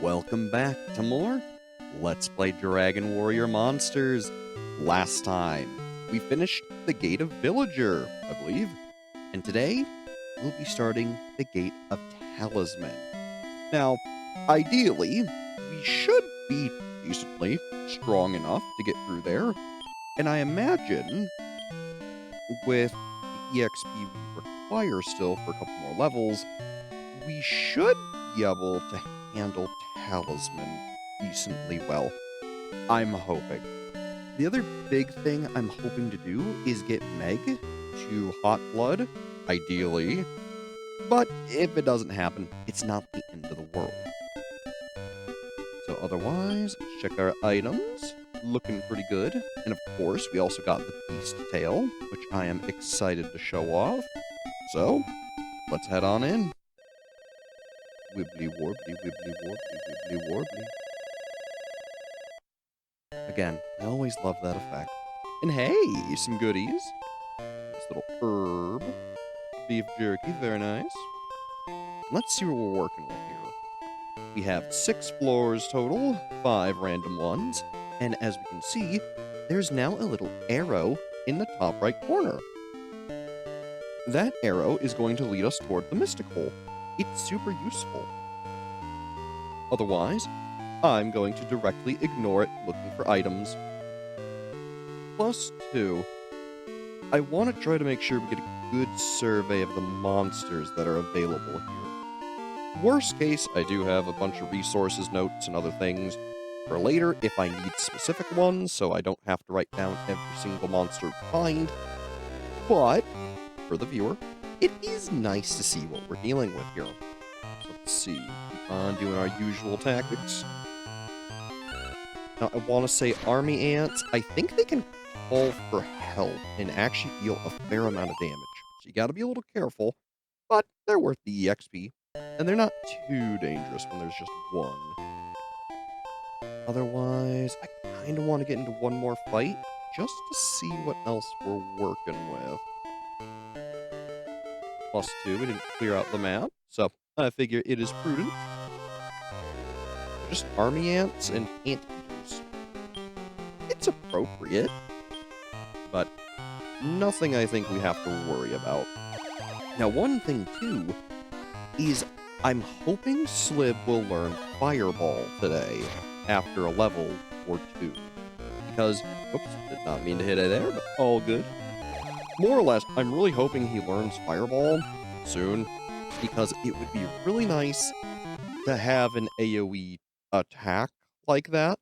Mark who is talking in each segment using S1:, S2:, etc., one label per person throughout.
S1: Welcome back to more Let's Play Dragon Warrior Monsters. Last time, we finished the Gate of Villager, I believe, and today, we'll be starting the Gate of Talisman. Now, ideally, we should be decently strong enough to get through there, and I imagine with the EXP we require still for a couple more levels, we should be able to handle Talisman decently well. I'm hoping. The other big thing I'm hoping to do is get Meg to Hot Blood, ideally. But if it doesn't happen, it's not the end of the world. So otherwise, check our items. Looking pretty good. And of course, we also got the Beast Tail, which I am excited to show off. So, let's head on in. Wibbly warbly, wibbly warbly, wibbly warbly. Again, I always love that effect. And hey, some goodies. This little herb. Beef jerky, very nice. Let's see what we're working with here. We have 6 floors total, 5 random ones, and as we can see, there's now a little arrow in the top right corner. That arrow is going to lead us toward the Mystic Hole. It's super useful. Otherwise, I'm going to directly ignore it looking for items. +2. I want to try to make sure we get a good survey of the monsters that are available here. Worst case, I do have a bunch of resources, notes, and other things for later if I need specific ones, so I don't have to write down every single monster we find. But, for the viewer, it is nice to see what we're dealing with here. Let's see. Keep on doing our usual tactics. Now, I want to say army ants. I think they can call for help and actually deal a fair amount of damage. So you got to be a little careful, but they're worth the EXP. And they're not too dangerous when there's just one. Otherwise, I kind of want to get into one more fight just to see what else we're working with. +2, we didn't clear out the map, so I figure it is prudent. Just army ants and anteaters. It's appropriate, but nothing I think we have to worry about. Now, one thing, too, is I'm hoping Slib will learn Fireball today after a level or 2. Because, oops, did not mean to hit it there, but all good. More or less, I'm really hoping he learns Fireball soon, because it would be really nice to have an AoE attack like that.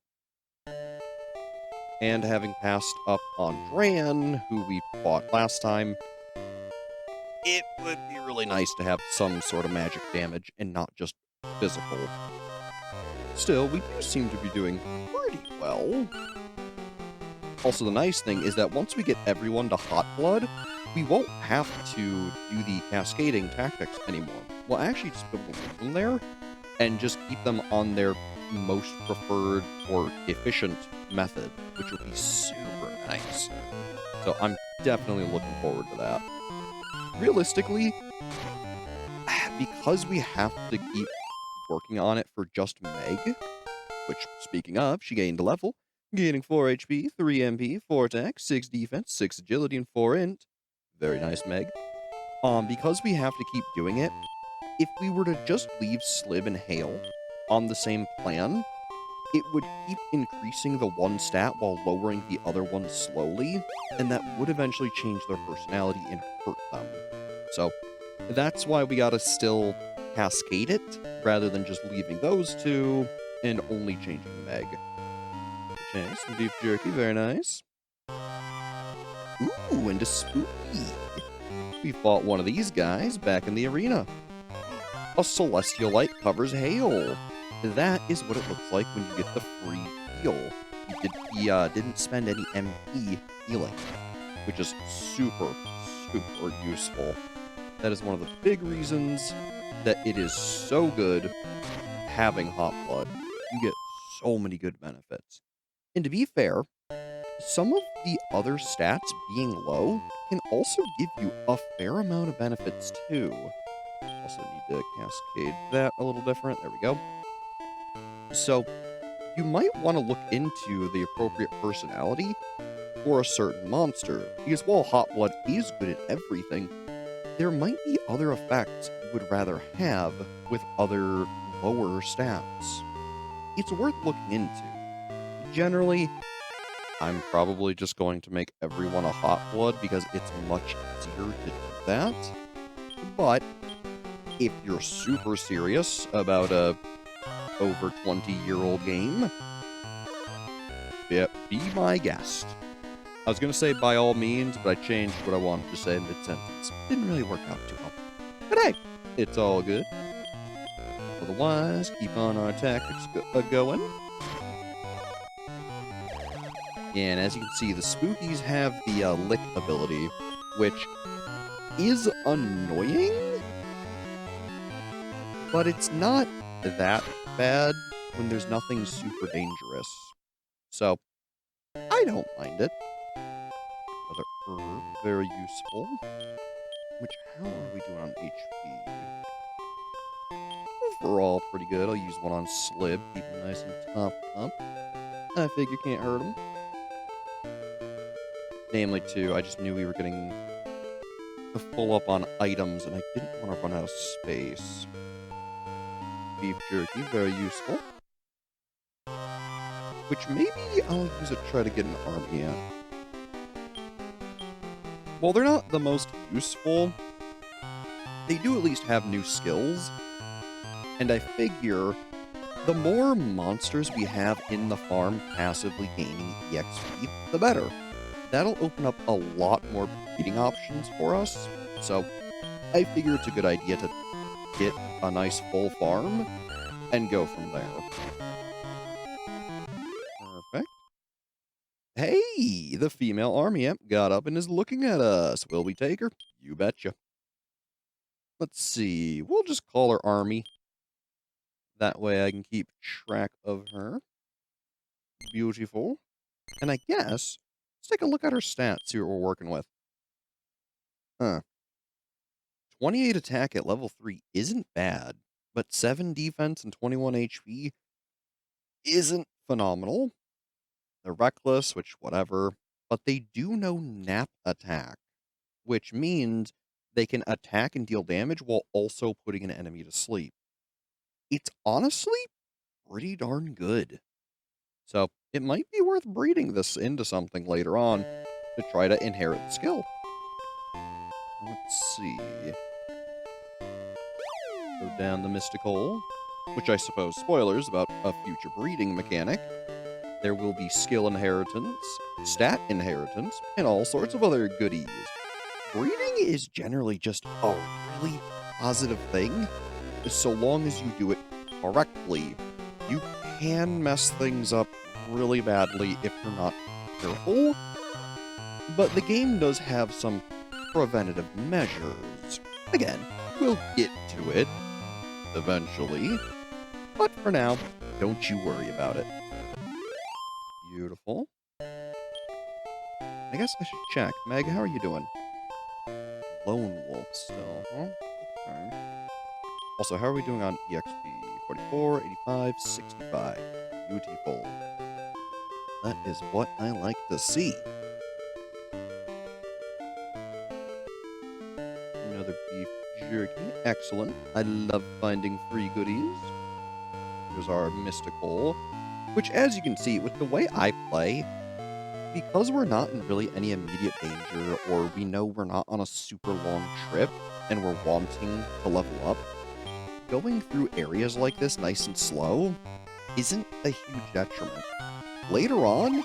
S1: And having passed up on Dran, who we fought last time, it would be really nice to have some sort of magic damage and not just physical. Still, we do seem to be doing pretty well. Also, the nice thing is that once we get everyone to Hot Blood, we won't have to do the cascading tactics anymore. We'll actually just be able to leave them there and just keep them on their most preferred or efficient method, which will be super nice. So I'm definitely looking forward to that. Realistically, because we have to keep working on it for just Meg, which, speaking of, she gained a level, gaining 4 HP, 3 MP, 4 attack, 6 defense, 6 agility, and 4 int. Very nice, Meg. Because we have to keep doing it, if we were to just leave Slib and Hale on the same plan, it would keep increasing the one stat while lowering the other one slowly, and that would eventually change their personality and hurt them. So, that's why we gotta still cascade it, rather than just leaving those two and only changing Meg. Okay, some beef jerky, very nice. Ooh, and a spooky. We fought one of these guys back in the arena. A celestial light covers Hail. That is what it looks like when you get the free heal. He didn't spend any MP healing, which is super, super useful. That is one of the big reasons that it is so good having Hot Blood. You get so many good benefits. And to be fair, some of the other stats being low can also give you a fair amount of benefits too. Also need to cascade that a little different. There we go. So, you might want to look into the appropriate personality for a certain monster, because while Hot Blood is good at everything, there might be other effects you would rather have with other lower stats. It's worth looking into. Generally, I'm probably just going to make everyone a Hot Blood because it's much easier to do that. But if you're super serious about a over 20-year-old game, yeah, be my guest. I was going to say by all means, but I changed what I wanted to say mid-sentence. Didn't really work out too well. But hey, it's all good. Otherwise, keep on our tactics going. And as you can see, the Spookies have the Lick ability, which is annoying, but it's not that bad when there's nothing super dangerous. So, I don't mind it. Another herb, very useful. Which, how are we doing on HP? Overall, pretty good. I'll use one on Slib, keep him nice and topped up. I figure can't hurt him. Namely, too, I just knew we were getting full up on items, and I didn't want to run out of space. Beef jerky, very useful. Which maybe I'll use it to try to get an army in. While they're not the most useful, they do at least have new skills, and I figure the more monsters we have in the farm passively gaining EXP, the better. That'll open up a lot more breeding options for us, so I figure it's a good idea to get a nice full farm and go from there. Perfect. Hey, the female army amp got up and is looking at us. Will we take her? You betcha. Let's see. We'll just call her Army. That way I can keep track of her. Beautiful. And I guess, let's take a look at her stats, see what we're working with. Huh. 28 attack at level 3 isn't bad, but 7 defense and 21 HP isn't phenomenal. They're reckless, which whatever, but they do know nap attack, which means they can attack and deal damage while also putting an enemy to sleep. It's honestly pretty darn good. So it might be worth breeding this into something later on to try to inherit the skill. Let's see. Go down the mystical, which I suppose spoilers about a future breeding mechanic. There will be skill inheritance, stat inheritance, and all sorts of other goodies. Breeding is generally just a really positive thing, so long as you do it correctly. You can mess things up really badly if you're not careful, but the game does have some preventative measures. Again, we'll get to it eventually, but for now, don't you worry about it. Beautiful. I guess I should check. Meg, how are you doing? Lone wolf still, huh? Okay. Also, how are we doing on EXP? 44, 85, 65. Beautiful. That is what I like to see. Another beef jerky. Excellent. I love finding free goodies. Here's our mystical, which, as you can see, with the way I play, because we're not in really any immediate danger, or we know we're not on a super long trip, and we're wanting to level up, going through areas like this nice and slow isn't a huge detriment. Later on,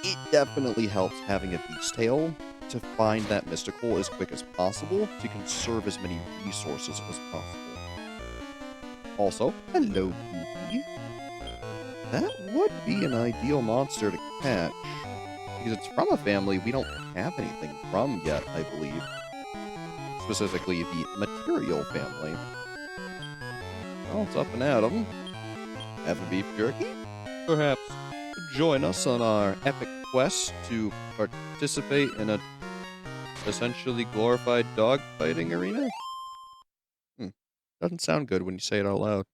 S1: it definitely helps having a beast tail to find that mystical as quick as possible to conserve as many resources as possible. Also, hello, Goofy. That would be an ideal monster to catch, because it's from a family we don't have anything from yet, I believe. Specifically, the Material family. Well, it's up and at 'em. Have a beef jerky? Perhaps join us on our epic quest to participate in a essentially glorified dogfighting arena? Doesn't sound good when you say it out loud.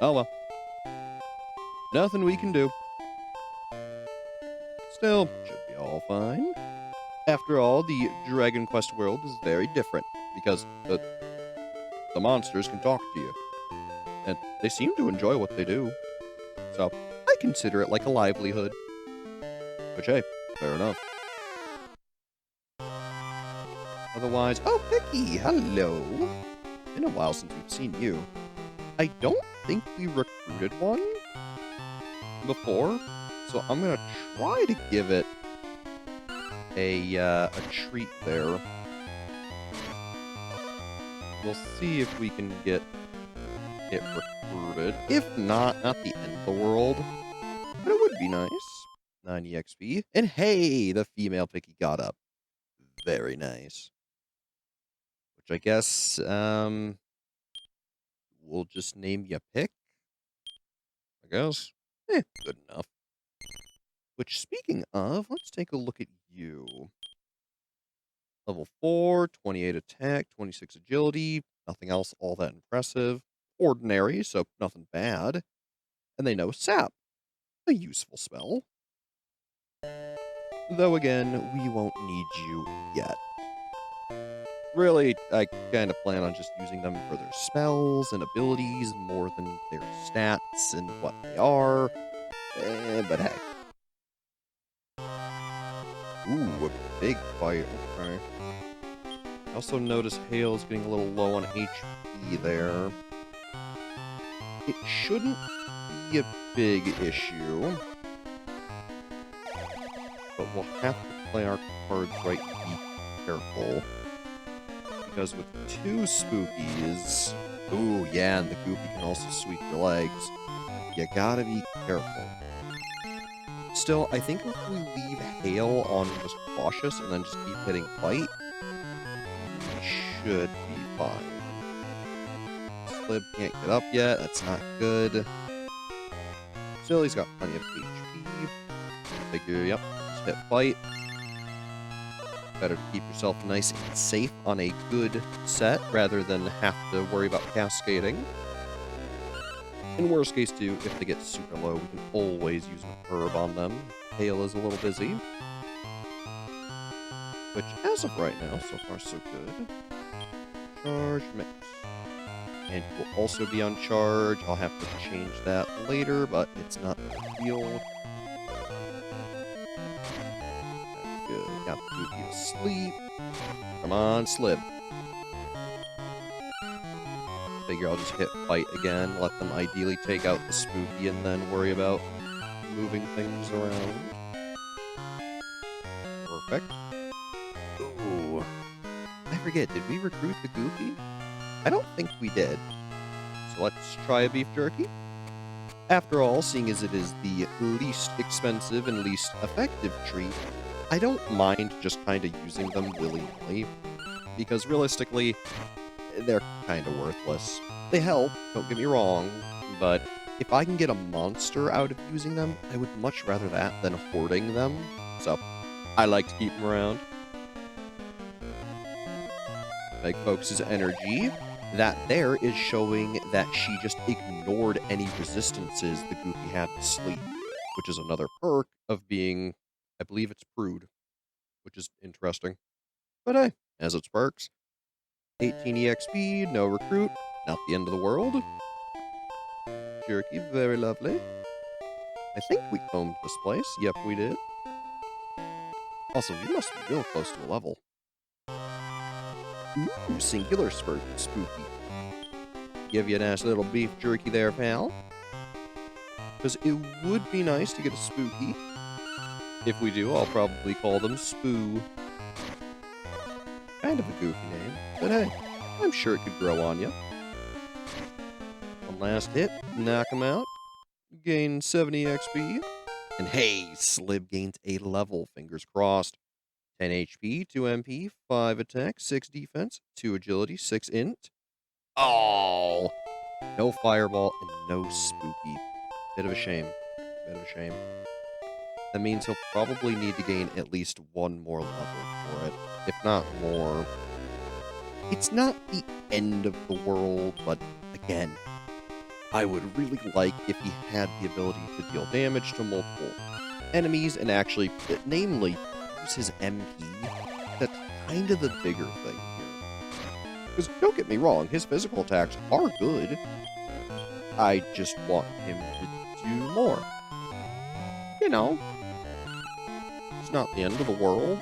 S1: Oh well. Nothing we can do. Still, should be all fine. After all, the Dragon Quest world is very different, because the monsters can talk to you, and they seem to enjoy what they do. So, I consider it like a livelihood. Which, hey, fair enough. Otherwise, oh, Picky, hello. Been a while since we've seen you. I don't think we recruited one before, so I'm gonna try to give it a treat there. We'll see if we can get it recruited. If not, not the end of the world, but it would be nice. 9 EXP. And hey, the female Picky got up. Very nice. Which I guess, we'll just name you Pick, I guess. Good enough. Which, speaking of, let's take a look at you. Level 4, 28 attack, 26 agility. Nothing else all that impressive. Ordinary, so nothing bad. And they know Sap. A useful spell. Though again, we won't need you yet. Really, I kind of plan on just using them for their spells and abilities more than their stats and what they are. But hey. Ooh, a big fight. Okay. I also notice Hale's getting a little low on HP there. It shouldn't be a big issue. But we'll have to play our cards right and be careful. Because with 2 spookies... Ooh, yeah, and the goopy can also sweep your legs. You gotta be careful. Still, I think if we leave Hale on just cautious and then just keep hitting fight, we should be fine. Slib can't get up yet, that's not good. Still, he's got plenty of HP. Figure, yep, just hit fight. Better to keep yourself nice and safe on a good set rather than have to worry about cascading. In worst case, too, if they get super low, we can always use a herb on them. Hale is a little busy. Which, as of right now, so far so good. Charge mix. And he will also be on charge. I'll have to change that later, but it's not a big deal. Good. Got the goopy asleep. Come on, Slib. Figure I'll just hit fight again, let them ideally take out the spooky, and then worry about moving things around. Perfect. Ooh. I forget, did we recruit the goopy? I don't think we did. So let's try a beef jerky. After all, seeing as it is the least expensive and least effective treat, I don't mind just kind of using them willy-nilly. Because realistically, they're kind of worthless. They help, don't get me wrong, but if I can get a monster out of using them, I would much rather that than hoarding them. So, I like to keep them around. Meg focuses energy. That there is showing that she just ignored any resistances the goopy had to sleep, which is another perk of being, I believe it's prude, which is interesting. But hey, as its perks. 18 EXP, no recruit, not the end of the world. Jerky, very lovely. I think we combed this place. Yep, we did. Also, we must be real close to a level. Ooh, singular spooky. Give you a nice little beef jerky there, pal. Because it would be nice to get a spooky. If we do, I'll probably call them Spoo. Kind of a goofy name, but hey, I'm sure it could grow on you. One last hit, knock him out. Gain 70 XP. And hey, Slib gains a level, fingers crossed. 10 HP, 2 MP, 5 attack, 6 defense, 2 agility, 6 int. Oh! No fireball and no spooky. Bit of a shame. Bit of a shame. That means he'll probably need to gain at least 1 more level for it, if not more. It's not the end of the world, but again, I would really like if he had the ability to deal damage to multiple enemies and actually, namely, use his MP. That's kind of the bigger thing here. Because don't get me wrong, his physical attacks are good. I just want him to do more. You know, it's not the end of the world.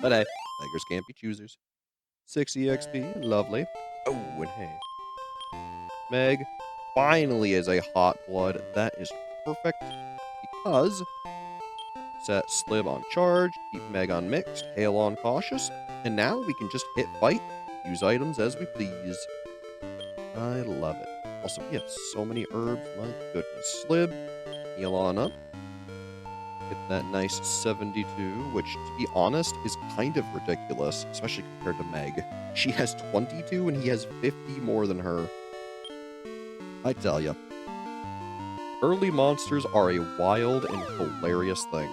S1: But hey, beggars can't be choosers. 60 XP, lovely. Oh, and hey, Meg finally is a hot blood. That is perfect because set Slib on charge, keep Meg on mixed, Hail on cautious, and now we can just hit fight, use items as we please. I love it. Also, we have so many herbs, my goodness. Slib, heal on up. Get that nice 72, which, to be honest, is kind of ridiculous, especially compared to Meg. She has 22 and he has 50 more than her. I tell ya. Early monsters are a wild and hilarious thing.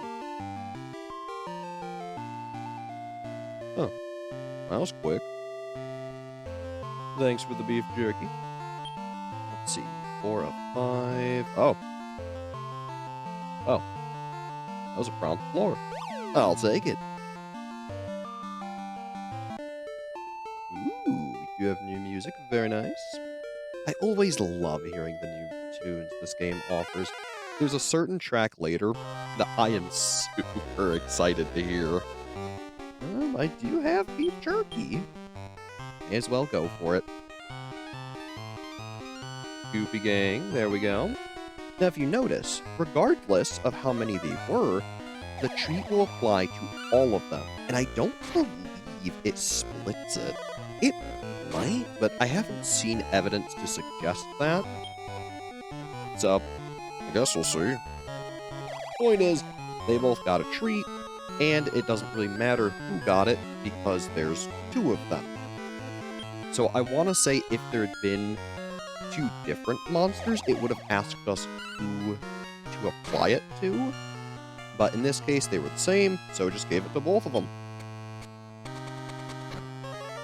S1: Oh, that was quick. Thanks for the beef jerky. Let's see. 4 of 5. Oh. Oh. That was a prompt floor. I'll take it. Ooh, we do have new music. Very nice. I always love hearing the new tunes this game offers. There's a certain track later that I am super excited to hear. I do have beef jerky. May as well go for it. Goofy Gang, there we go. Now if you notice, regardless of how many they were, the treat will apply to all of them, and I don't believe it splits it. It might, but I haven't seen evidence to suggest that. So, I guess we'll see. Point is, they both got a treat, and it doesn't really matter who got it, because there's 2 of them. So I want to say if there had been 2 different monsters, it would have asked us who to apply it to. But in this case, they were the same, so just gave it to both of them.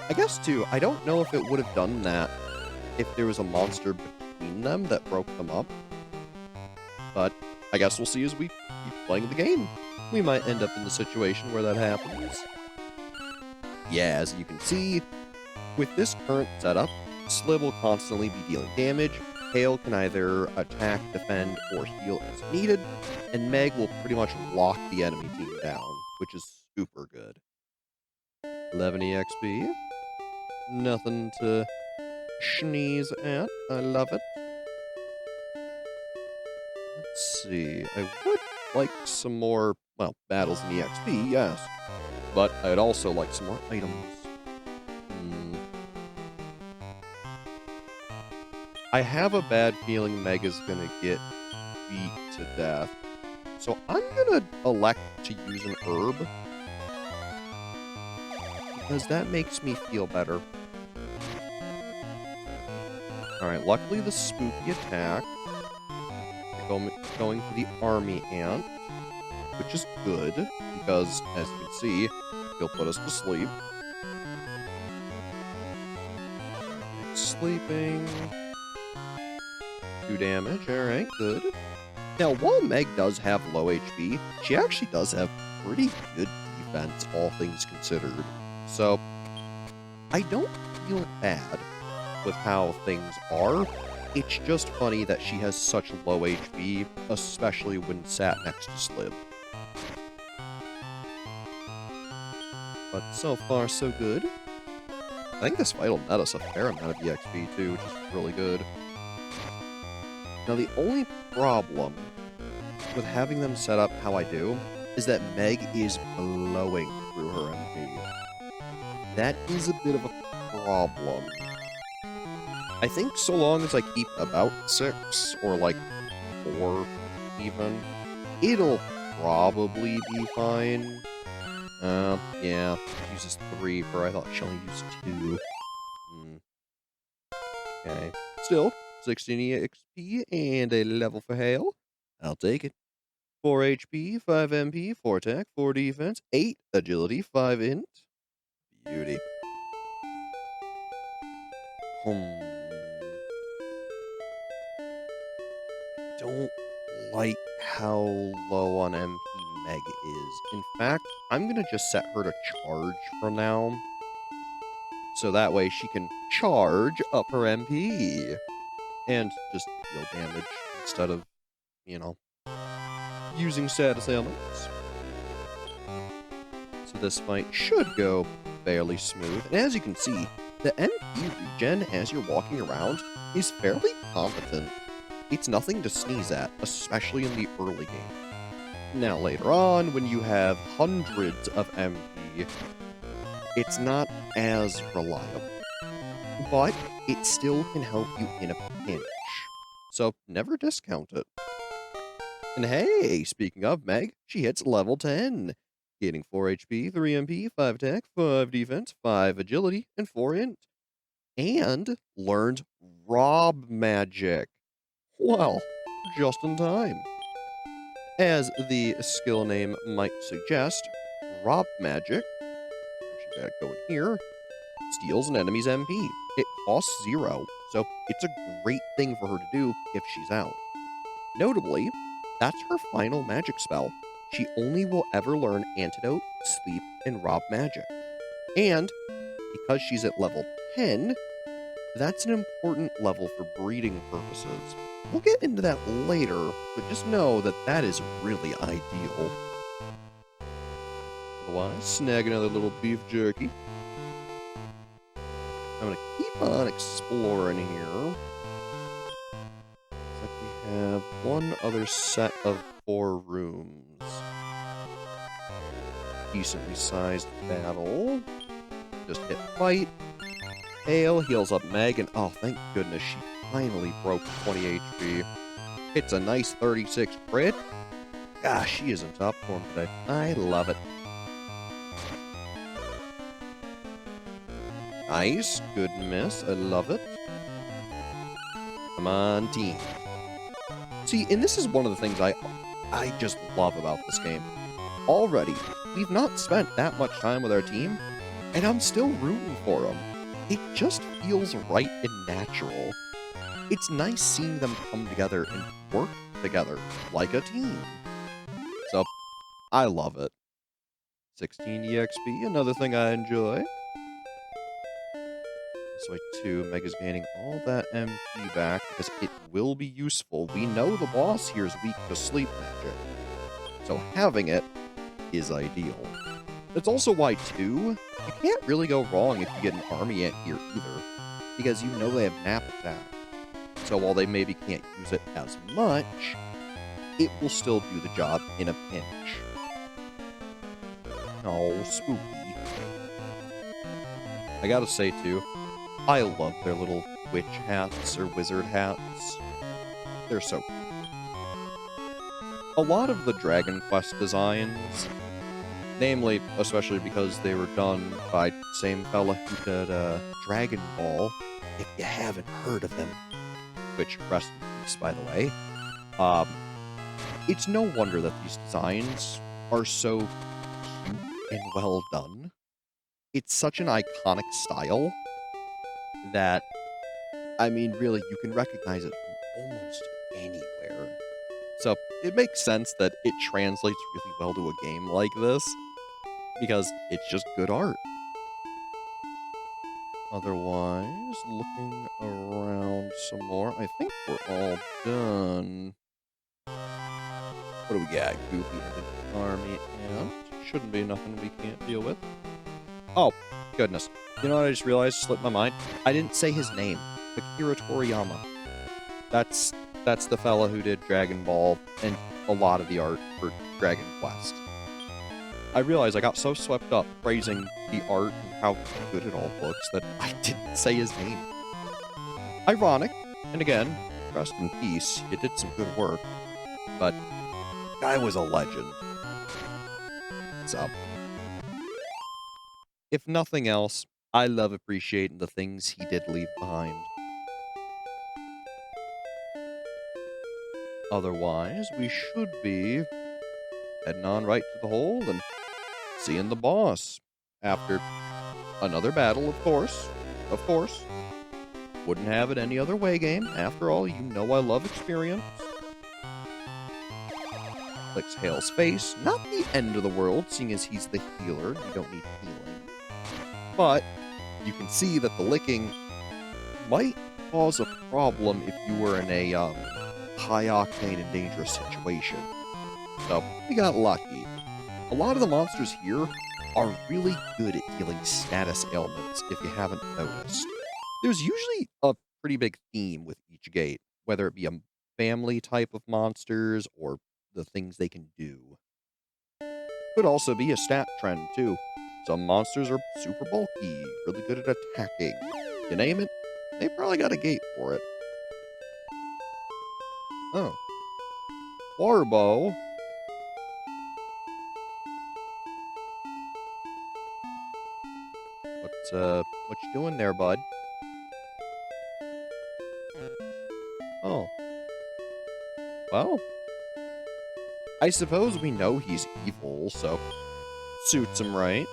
S1: I guess, too, I don't know if it would have done that if there was a monster between them that broke them up. But I guess we'll see as we keep playing the game. We might end up in the situation where that happens. Yeah, as you can see, with this current setup, Slib will constantly be dealing damage, Hail can either attack, defend, or heal as needed, and Meg will pretty much lock the enemy team down, which is super good. 11 EXP. Nothing to sneeze at. I love it. Let's see. I would like some more, well, battles in EXP, yes. But I'd also like some more items. I have a bad feeling Meg is gonna get beat to death. So I'm gonna elect to use an herb. Because that makes me feel better. Alright, luckily the spooky attack. Going for the army ant. Which is good, because, as you can see, he'll put us to sleep. Sleeping. 2 damage, alright, good. Now, while Meg does have low HP, she actually does have pretty good defense, all things considered. So, I don't feel bad with how things are. It's just funny that she has such low HP, especially when sat next to Slib. But so far, so good. I think this fight will net us a fair amount of EXP too, which is really good. Now, the only problem with having them set up how I do is that Meg is blowing through her MP. That is a bit of a problem. I think so long as I keep about 6, or like 4 even, it'll probably be fine. Yeah, she uses 3 for I thought she only used 2. Okay. Still, 16 EXP and a level for Hail. I'll take it. 4 HP, 5 MP, 4 attack, 4 defense, 8 agility, 5 int. Beauty. don't like how low on MP Meg is. In fact, I'm going to just set her to charge for now. So that way she can charge up her MP. And just deal damage instead of, you know, using status ailments. So this fight should go fairly smooth. And as you can see, the MP regen as you're walking around is fairly competent. It's nothing to sneeze at, especially in the early game. Now later on, when you have hundreds of MP, it's not as reliable. But it still can help you in a pinch. So never discount it. And hey, speaking of Meg, she hits level 10. Gaining 4 HP, 3 MP, 5 attack, 5 defense, 5 agility, and 4 int. And learned Rob Magic. Well, just in time. As the skill name might suggest, Rob Magic, actually gotta go in here, steals an enemy's MP. It costs 0, so it's a great thing for her to do if she's out. Notably, that's her final magic spell. She only will ever learn Antidote, Sleep, and Rob Magic. And, because she's at level 10, that's an important level for breeding purposes. We'll get into that later, but just know that that is really ideal. Otherwise, snag another little beef jerky. I'm going to keep on exploring here. Looks like we have one other set of 4 rooms. Decently sized battle. Just hit fight. Hail heals up Meg, and oh, thank goodness she finally broke 20 HP. Hits a nice 36 crit. Gosh, she is in top form today. I love it. Nice. Good miss. I love it. Come on, team. See, and this is one of the things I just love about this game. Already, we've not spent that much time with our team, and I'm still rooting for them. It just feels right and natural. It's nice seeing them come together and work together like a team. So, I love it. 16 EXP, another thing I enjoy. This way too, Mega's gaining all that MP back because it will be useful. We know the boss here is weak to sleep magic, so having it is ideal. That's also why too, you can't really go wrong if you get an army ant here either, because you know they have nap attack. So while they maybe can't use it as much, it will still do the job in a pinch. Oh, spooky. I gotta say too, I love their little witch hats or wizard hats. They're so cool. A lot of the Dragon Quest designs, namely, especially because they were done by the same fella who did Dragon Ball, if you haven't heard of them, which rest in peace, by the way, it's no wonder that these designs are so cute and well done. It's such an iconic style that, I mean, really, you can recognize it from almost anywhere. So, it makes sense that it translates really well to a game like this, because it's just good art. Otherwise, looking around some more, I think we're all done. What do we got? Goofy army ant. Shouldn't be nothing we can't deal with. Oh, goodness. You know what I just realized? Slipped my mind. I didn't say his name. Akira Toriyama. That's the fella who did Dragon Ball and a lot of the art for Dragon Quest. I realized I got so swept up praising the art and how good it all looks that I didn't say his name. Ironic, and again, rest in peace, he did some good work, but guy was a legend. So, if nothing else, I love appreciating the things he did leave behind. Otherwise, we should be heading on right to the hold and seeing the boss. After another battle, of course. Of course. Wouldn't have it any other way, game. After all, you know I love experience. licks Hale's face. Not the end of the world, seeing as he's the healer. You don't need healing. But you can see that the licking might cause a problem if you were in a high-octane and dangerous situation. So, we got lucky. A lot of the monsters here are really good at healing status ailments, if you haven't noticed. There's usually a pretty big theme with each gate, whether it be a family type of monsters or the things they can do. Could also be a stat trend, too. Some monsters are super bulky, really good at attacking. You name it, they probably got a gate for it. Oh. Warbo. What you doing there, bud? Oh. Well. I suppose we know he's evil, so suits him right.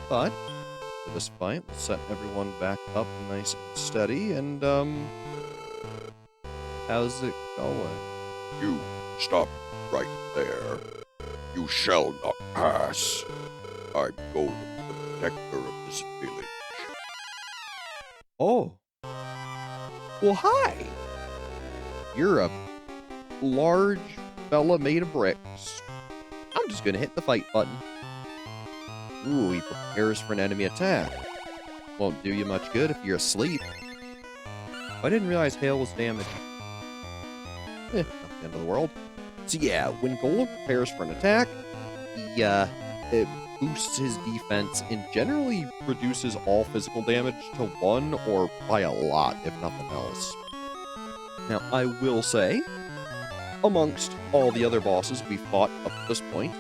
S1: But for this fight, we'll set everyone back up nice and steady, and, how's it going?
S2: You stop right there. You shall not pass. I'm Golem, the protector of this village.
S1: Oh. Well, hi. You're a large fella made of bricks. I'm just gonna hit the fight button. Ooh, he prepares for an enemy attack. Won't do you much good if you're asleep. I didn't realize Hale was damaged. Not the end of the world. So yeah, when Golem prepares for an attack, he, it boosts his defense and generally reduces all physical damage to 1 or by a lot, if nothing else. Now, I will say, amongst all the other bosses we've fought up to this point,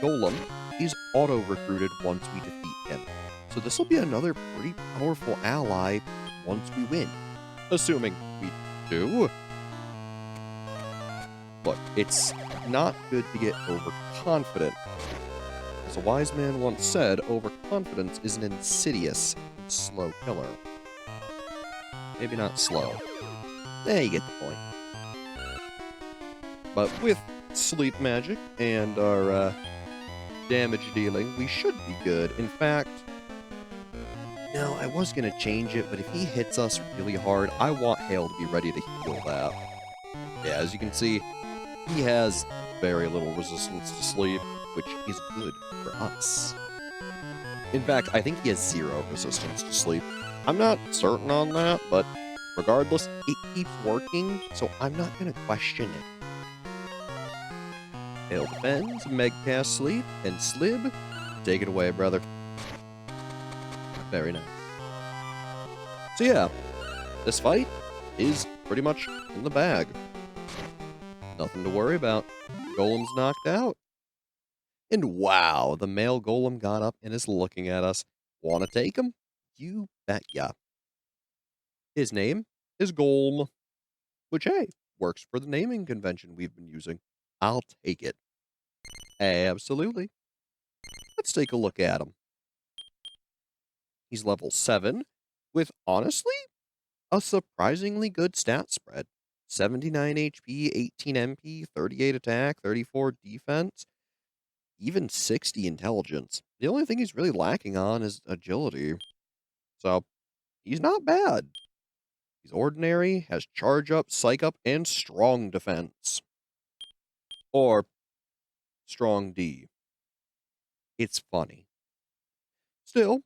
S1: Golem is auto-recruited once we defeat him. So this will be another pretty powerful ally once we win. Assuming we do. Look, it's not good to get overconfident. As a wise man once said, overconfidence is an insidious and slow killer. Maybe not slow. You get the point. But with sleep magic and our damage dealing, we should be good. In fact, no, I was going to change it, but if he hits us really hard, I want Hale to be ready to heal that. Yeah, as you can see, he has very little resistance to sleep, which is good for us. In fact, I think he has 0 resistance to sleep. I'm not certain on that, but regardless, it keeps working, so I'm not going to question it. Hale defends, Meg casts sleep, and Slib, take it away, brother. Very nice. So yeah, this fight is pretty much in the bag. Nothing to worry about. Golem's knocked out. And wow, the male Golem got up and is looking at us. Wanna take him? You bet ya. His name is Golem, which, hey, works for the naming convention we've been using. I'll take it. Absolutely. Let's take a look at him. He's level 7, with, honestly, a surprisingly good stat spread. 79 HP, 18 MP, 38 attack, 34 defense, even 60 intelligence. The only thing he's really lacking on is agility. So, he's not bad. He's ordinary, has charge up, psych up, and strong defense. Or strong D. It's funny. Still,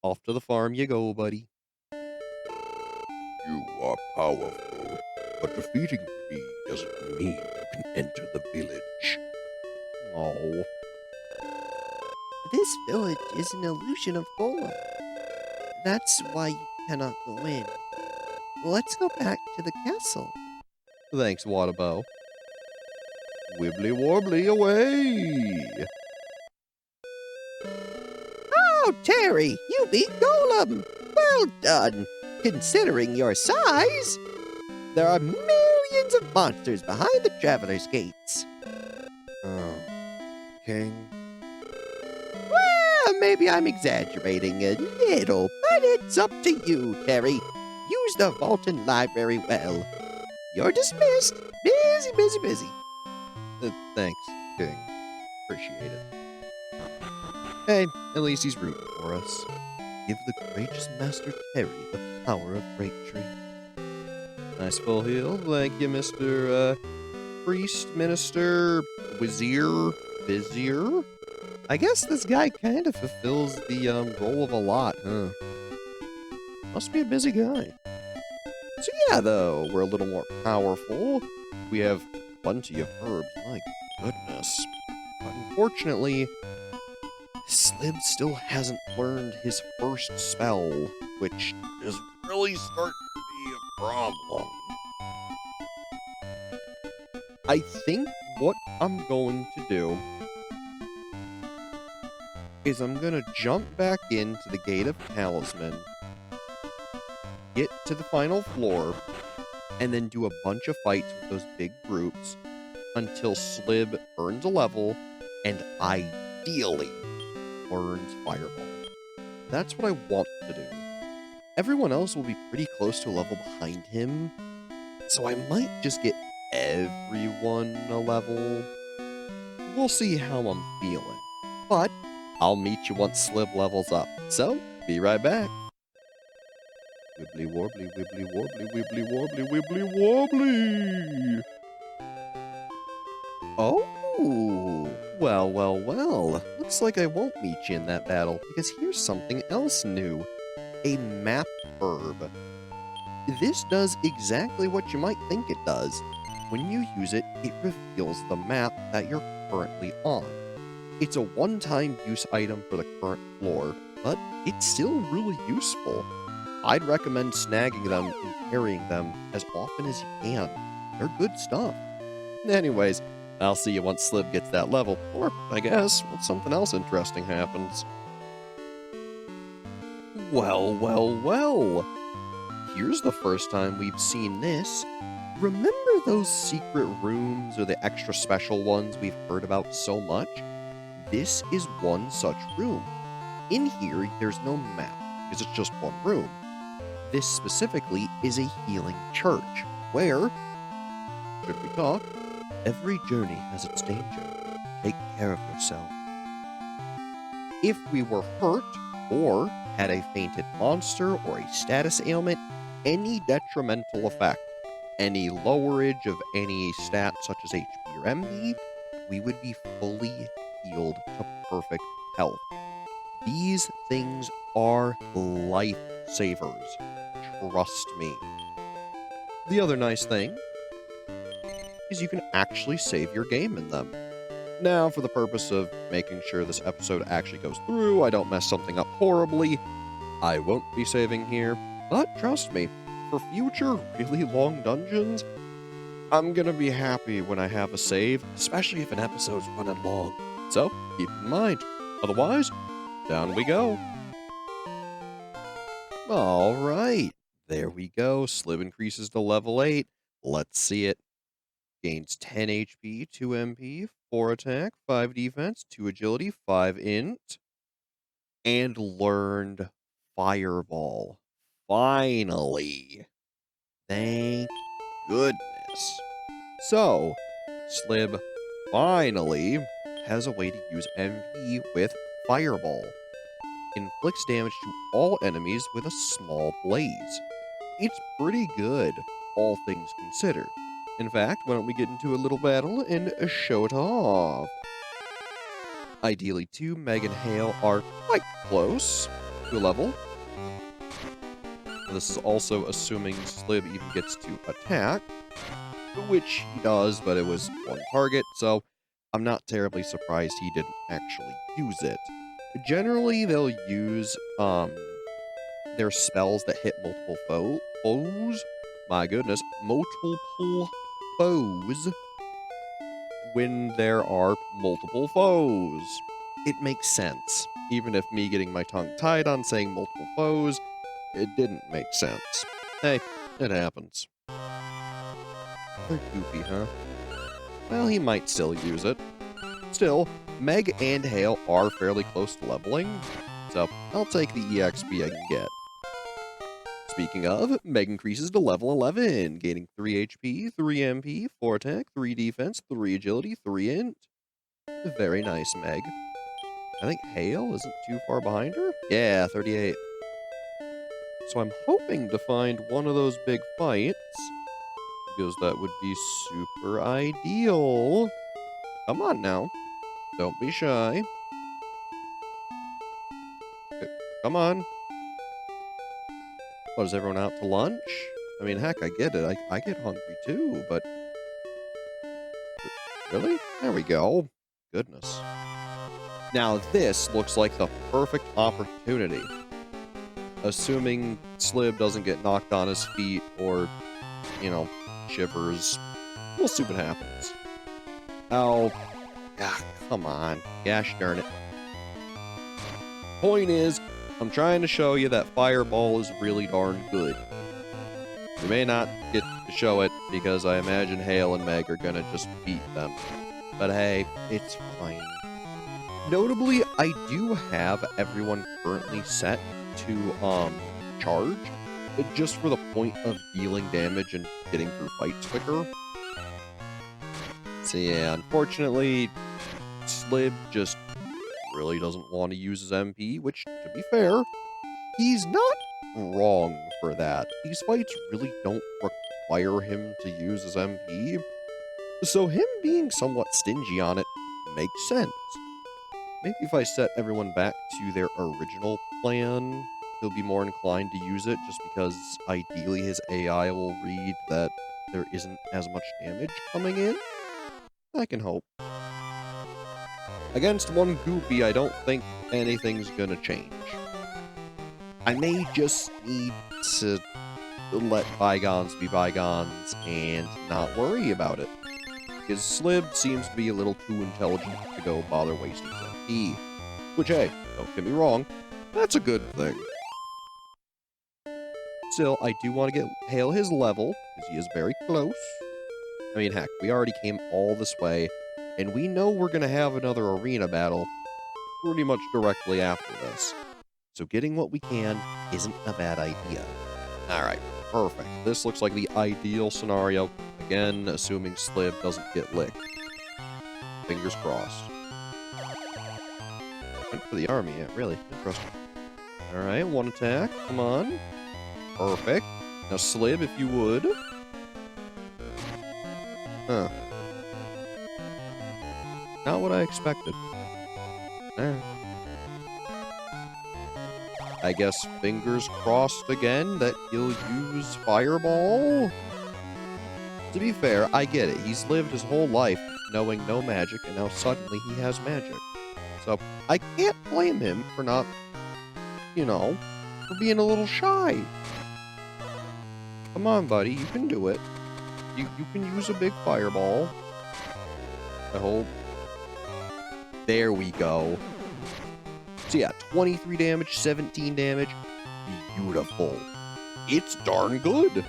S1: off to the farm you go, buddy.
S2: You are powerful, but defeating me doesn't mean you can enter the village.
S1: Oh.
S3: This village is an illusion of Golem. That's why you cannot go in. Let's go back to the castle.
S1: Thanks, Waterbow. Wibbly-warbly away!
S3: Oh, Terry, you beat Golem! Well done! Considering your size, there are millions of monsters behind the Traveler's Gates.
S1: Oh. King?
S3: Well, maybe I'm exaggerating a little, but it's up to you, Terry. Use the Vaulton Library well. You're dismissed. Busy, busy, busy.
S1: Thanks, King. Appreciate it. Hey, at least he's rooting for us. Give the courageous Master Terry the power of Breaktree. Nice full heal. Thank you, Mr. Priest, Minister, Vizier? I guess this guy kind of fulfills the role of a lot, huh? Must be a busy guy. So yeah, though, we're a little more powerful. We have plenty of herbs, my goodness. But unfortunately, Slib still hasn't learned his first spell, which is really starting to be a problem. I think what I'm going to do is I'm going to jump back into the Gate of Talisman, get to the final floor, and then do a bunch of fights with those big groups until Slib earns a level and ideally learns Fireball. That's what I want to do. Everyone else will be pretty close to a level behind him, so I might just get everyone a level. We'll see how I'm feeling. But I'll meet you once Slib levels up. So, be right back. Wibbly warbly, wibbly warbly, wibbly warbly, wibbly wobbly. Oh, well. Looks like I won't meet you in that battle, because here's something else new. A map herb. This does exactly what you might think it does. When you use it, it reveals the map that you're currently on. It's a one-time use item for the current floor, but it's still really useful. I'd recommend snagging them and carrying them as often as you can. They're good stuff. Anyways, I'll see you once Slib gets that level, or I guess once something else interesting happens. Well. Here's the first time we've seen this. Remember those secret rooms or the extra special ones we've heard about so much? This is one such room. In here, there's no map, because it's just one room. This specifically is a healing church, where, should we talk, every journey has its danger. Take care of yourself. If we were hurt, or had a fainted monster or a status ailment, any detrimental effect, any lowerage of any stat such as HP or MP, we would be fully healed to perfect health. These things are lifesavers. Trust me. The other nice thing is you can actually save your game in them. Now, for the purpose of making sure this episode actually goes through, I don't mess something up horribly, I won't be saving here, but trust me, for future really long dungeons, I'm gonna be happy when I have a save, especially if an episode's running long. So, keep in mind. Otherwise, down we go. Alright, there we go. Slib increases to level 8. Let's see it. Gains 10 HP, 2 MP, 4 attack, 5 defense, 2 agility, 5 int, and learned Fireball. Finally. Thank goodness. So, Slib finally has a way to use MP with Fireball. Inflicts damage to all enemies with a small blaze. It's pretty good, all things considered. In fact, why don't we get into a little battle and show it off? Ideally, 2 Meg and Hale are quite close to a level. This is also assuming Slib even gets to attack, which he does, but it was one target, so I'm not terribly surprised he didn't actually use it. Generally, they'll use their spells that hit multiple foes. My goodness, multiple foes when there are multiple foes. It makes sense. Even if me getting my tongue tied on saying multiple foes, it didn't make sense. Hey, it happens. They're goofy, huh? Well, he might still use it. Still, Meg and Hale are fairly close to leveling, so I'll take the EXP I can get. Speaking of, Meg increases to level 11, gaining 3 HP, 3 MP, 4 attack, 3 defense, 3 agility, 3 int. Very nice, Meg. I think Hale isn't too far behind her. Yeah, 38. So I'm hoping to find one of those big fights, because that would be super ideal. Come on now. Don't be shy. Come on. What, is everyone out to lunch? I mean, heck, I get it. I get hungry too, but... Really? There we go. Goodness. Now this looks like the perfect opportunity. Assuming Slib doesn't get knocked on his feet or, you know, shivers. We'll see what happens. Oh, come on. Gosh darn it. Point is, I'm trying to show you that Fireball is really darn good. We may not get to show it because I imagine Hale and Meg are gonna just beat them. But hey, it's fine. Notably, I do have everyone currently set to charge, just for the point of dealing damage and getting through fights quicker. So yeah, unfortunately, Slib just really doesn't want to use his MP, which, to be fair, he's not wrong for that. These fights really don't require him to use his MP, so him being somewhat stingy on it makes sense. Maybe if I set everyone back to their original plan, he'll be more inclined to use it, just because ideally his AI will read that there isn't as much damage coming in. I can hope. Against one Goopy, I don't think anything's gonna change. I may just need to let bygones be bygones and not worry about it. Because Slib seems to be a little too intelligent to go bother wasting his MP. Which, hey, don't get me wrong, that's a good thing. Still, I do want to get Hale his level, because he is very close. I mean, heck, we already came all this way, and we know we're going to have another arena battle pretty much directly after this. So getting what we can isn't a bad idea. Alright, perfect. This looks like the ideal scenario. Again, assuming Slib doesn't get licked. Fingers crossed. Went for the army, yeah, really. Interesting. Alright, one attack. Come on. Perfect. Now, Slib, if you would. Huh. Not what I expected. Alright. I guess fingers crossed again that he'll use Fireball? To be fair, I get it. He's lived his whole life knowing no magic, and now suddenly he has magic. So, I can't blame him for not, you know, for being a little shy. Come on, buddy, you can do it. You can use a big Fireball. I hope. There we go. So yeah, 23 damage, 17 damage. Beautiful. It's darn good.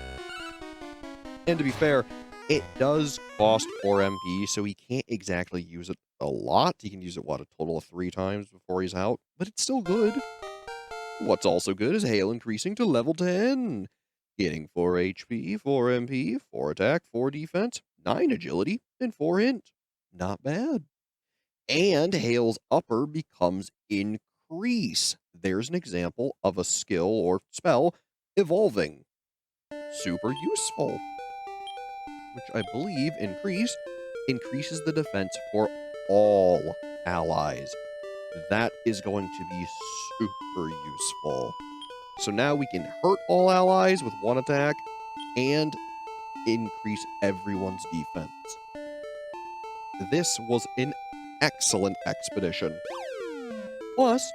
S1: And to be fair, it does cost 4 MP, so he can't exactly use it a lot. He can use it, what, a total of 3 times before he's out, but it's still good. What's also good is Hale increasing to level 10. Getting 4 HP, 4 MP, 4 attack, 4 defense, 9 agility, and 4 int. Not bad. And Hale's upper becomes increase. There's an example of a skill or spell evolving. Super useful. Which I believe increases the defense for all allies. That is going to be super useful. So now we can hurt all allies with 1 attack and increase everyone's defense. This was an excellent expedition. Plus,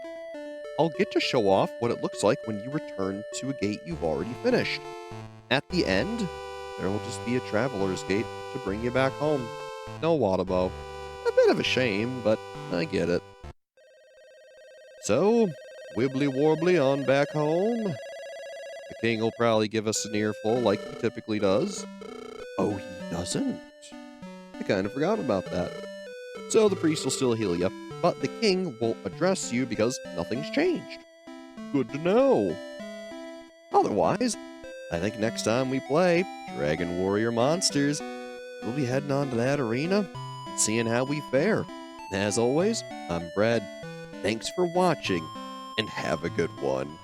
S1: I'll get to show off what it looks like when you return to a gate you've already finished. At the end, there will just be a traveler's gate to bring you back home. No Wadabo. A bit of a shame, but I get it. So, wibbly-warbly on back home. The king will probably give us an earful like he typically does. Oh, he doesn't? I kind of forgot about that. So the priest will still heal you, but the king will address you because nothing's changed. Good to know. Otherwise, I think next time we play Dragon Warrior Monsters, we'll be heading on to that arena and seeing how we fare. As always, I'm Brad. Thanks for watching, and have a good one.